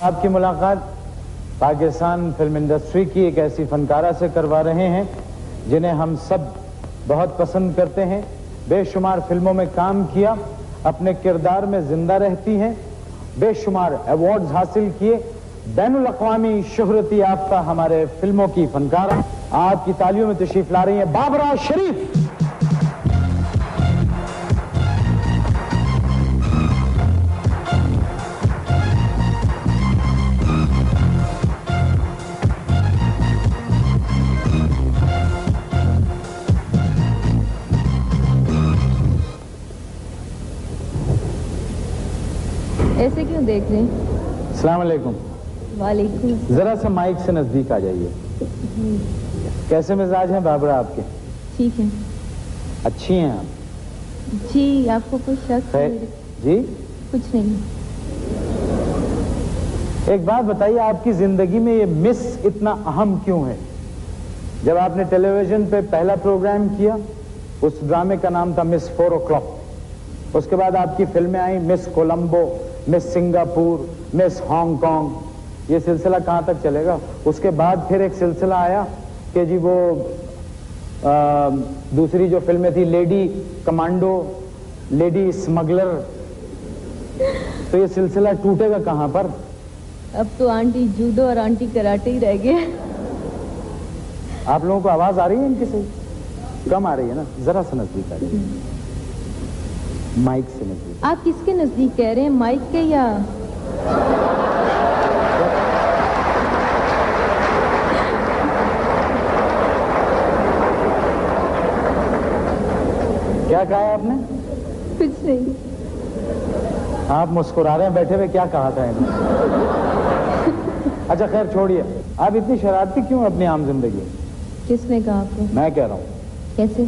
آپ کی ملاقات پاکستان فلم انڈسٹری کی ایک ایسی فنکارہ سے کروا رہے ہیں جنہیں ہم سب بہت پسند کرتے ہیں. بے شمار فلموں میں کام کیا, اپنے کردار میں زندہ رہتی ہیں, بے شمار ایوارڈز حاصل کیے, بین الاقوامی شہرت یافتہ ہمارے فلموں کی فنکارہ. آپ کی تالیوں میں تشریف لا رہی ہیں بابرہ شریف. ایسے کیوں دیکھ رہے ہیں؟ السلام علیکم. وعلیکم. ذرا سا مائک سے نزدیک آ جائیے. کیسے مزاج ہیں بابرہ آپ کے؟ ٹھیک ہے. اچھی ہیں آپ؟ جی. آپ کو کچھ شک ہے؟ جی کچھ نہیں. ایک بات بتائیے, آپ کی زندگی میں یہ مس اتنا اہم کیوں ہے؟ جب آپ نے ٹیلی ویژن پہ پہلا پروگرام کیا, اس ڈرامے کا نام تھا مس 4 o'clock. اس کے بعد آپ کی فلمیں آئیں, مس کولمبو, مس سنگاپور, مس ہانگ کانگ. یہ سلسلہ کہاں تک چلے گا؟ اس کے بعد پھر ایک سلسلہ آیا کہ جی وہ دوسری جو فلمیں تھی, لیڈی کمانڈو, لیڈی اسمگلر. تو یہ سلسلہ ٹوٹے گا کہاں پر؟ اب تو آنٹی جوڈو اور آنٹی کراٹے ہی رہ گئے. آپ لوگوں کو آواز آ رہی ہے ان کی؟ صحیح کم آ رہی ہے نا, ذرا سا نزدیک آ رہی ہے, مائک سے نزدیک. آپ کس کے نزدیک کہہ رہے ہیں, مائک کے یا؟ کیا کہا ہے آپ نے؟ کچھ نہیں. آپ مسکرا رہے ہیں بیٹھے ہوئے, کیا کہا تھا انہوں؟ اچھا خیر چھوڑیے. آپ اتنی شرارتی کیوں اپنی عام زندگی؟ کس نے کہا آپ کو؟ میں کہہ رہا ہوں. کیسے؟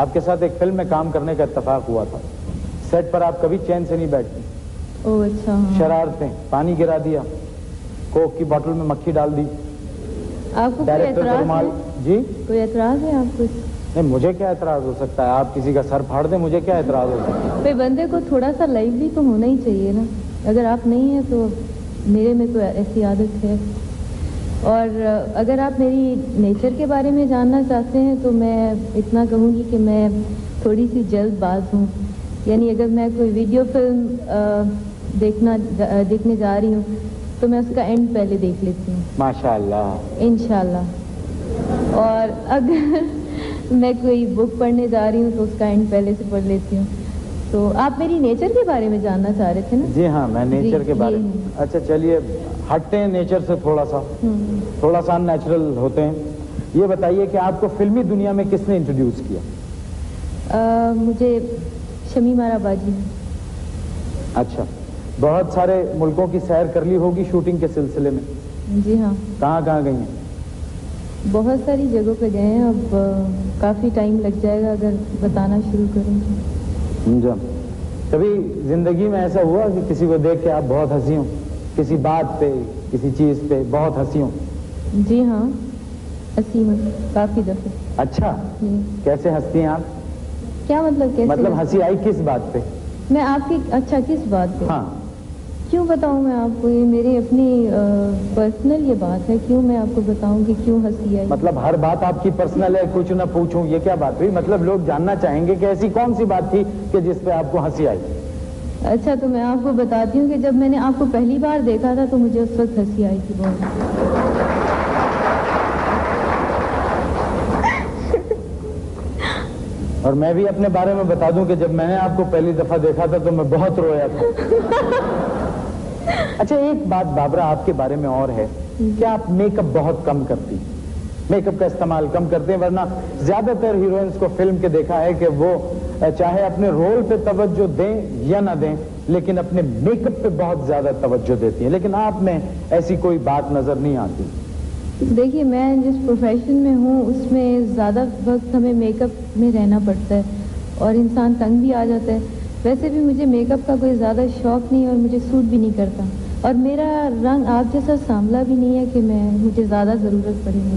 آپ کے ساتھ ایک فلم میں کام کرنے کا اتفاق ہوا تھا. سیٹ پر آپ کبھی چین سے نہیں بیٹھتی. اوہ اچھا. شرارتیں, پانی گرا دیا, کوک کی بوتل میں مکھی ڈال دی. آپ کو کوئی ڈائریکٹر کا اعتراض رومال. ہے؟ جی کوئی اعتراض ہے آپ کو؟ نہیں, مجھے کیا اعتراض ہو سکتا ہے؟ آپ کسی کا سر پھاڑ دیں, مجھے کیا اعتراض ہو سکتا ہے؟ بھائی بندے کو تھوڑا سا لائیولی تو ہونا ہی چاہیے نا. اگر آپ نہیں ہیں تو میرے میں تو ایسی عادت ہے. اور اگر آپ میری نیچر کے بارے میں جاننا چاہتے ہیں تو میں اتنا کہوں گی کہ میں تھوڑی سی جلد باز ہوں. یعنی اگر میں کوئی ویڈیو فلم دیکھنے جا رہی ہوں تو میں اس کا اینڈ پہلے دیکھ لیتی ہوں. ماشاءاللہ. انشاءاللہ. اور اگر میں کوئی بک پڑھنے جا رہی ہوں تو اس کا اینڈ پہلے سے پڑھ لیتی ہوں. تو آپ میری نیچر کے بارے میں جاننا چاہ رہے تھے نا؟ جی ہاں, میں نیچر کے بارے میں. اچھا چلیے ہٹتے ہیں نیچر سے, تھوڑا سا نیچرل ہوتے ہیں. یہ بتائیے کہ آپ کو فلمی دنیا میں کس نے انٹروڈیوس کیا؟ مجھے شمیم آرا باجی. اچھا, بہت سارے ملکوں کی سیر کر لی ہوگی شوٹنگ کے سلسلے میں؟ جی ہاں. کہاں کہاں گئی ہیں؟ بہت ساری جگہوں پہ گئے ہیں. اب کافی ٹائم لگ جائے گا اگر بتانا شروع کریں تو. کبھی زندگی میں ایسا ہوا کہ کسی کو دیکھ کے آپ بہت ہنسی ہوں, کسی بات پہ, کسی چیز پہ بہت ہنسی ہوں؟ جی ہاں, ہنسی ہوں کافی دفعہ. اچھا, کیسے ہنستی ہیں آپ؟ کیا مطلب کیسے؟ مطلب ہنسی آئی کس بات پہ؟ میں آپ کی. اچھا کس بات پہ؟ ہاں. کیوں بتاؤں میں آپ کو؟ یہ میری اپنی پرسنل یہ بات ہے. کیوں میں آپ کو بتاؤں کہ کیوں ہنسی آئی؟ مطلب ہر بات آپ کی پرسنل ہے, کچھ نہ پوچھوں, یہ کیا بات ہوئی؟ مطلب لوگ جاننا چاہیں گے کہ ایسی کون سی بات تھی کہ جس پہ آپ کو ہنسی آئی. اچھا تو میں آپ کو بتاتی ہوں کہ جب میں نے آپ کو پہلی بار دیکھا تھا تو مجھے اس وقت ہنسی آئی تھی بہت. اور میں بھی اپنے بارے میں بتا دوں کہ جب میں نے آپ کو پہلی دفعہ دیکھا تھا تو میں بہت رویا تھا. اچھا ایک بات بابرہ آپ کے بارے میں اور ہے کہ آپ میک اپ بہت کم کرتی, میک اپ کا استعمال کم کرتے ہیں. ورنہ زیادہ تر ہیروئنس کو فلم کے دیکھا ہے کہ وہ چاہے اپنے رول پہ توجہ دیں یا نہ دیں لیکن اپنے میک اپ پہ بہت زیادہ توجہ دیتی ہیں, لیکن آپ میں ایسی کوئی بات نظر نہیں آتی. دیکھیے میں جس پروفیشن میں ہوں اس میں زیادہ وقت ہمیں میک اپ میں رہنا پڑتا ہے اور انسان تنگ بھی آ جاتا ہے. ویسے بھی مجھے میک اپ کا کوئی زیادہ شوق نہیں اور مجھے سوٹ بھی نہیں کرتا, اور میرا رنگ آپ جیسا سانولا بھی نہیں ہے کہ مجھے زیادہ ضرورت پڑے گی.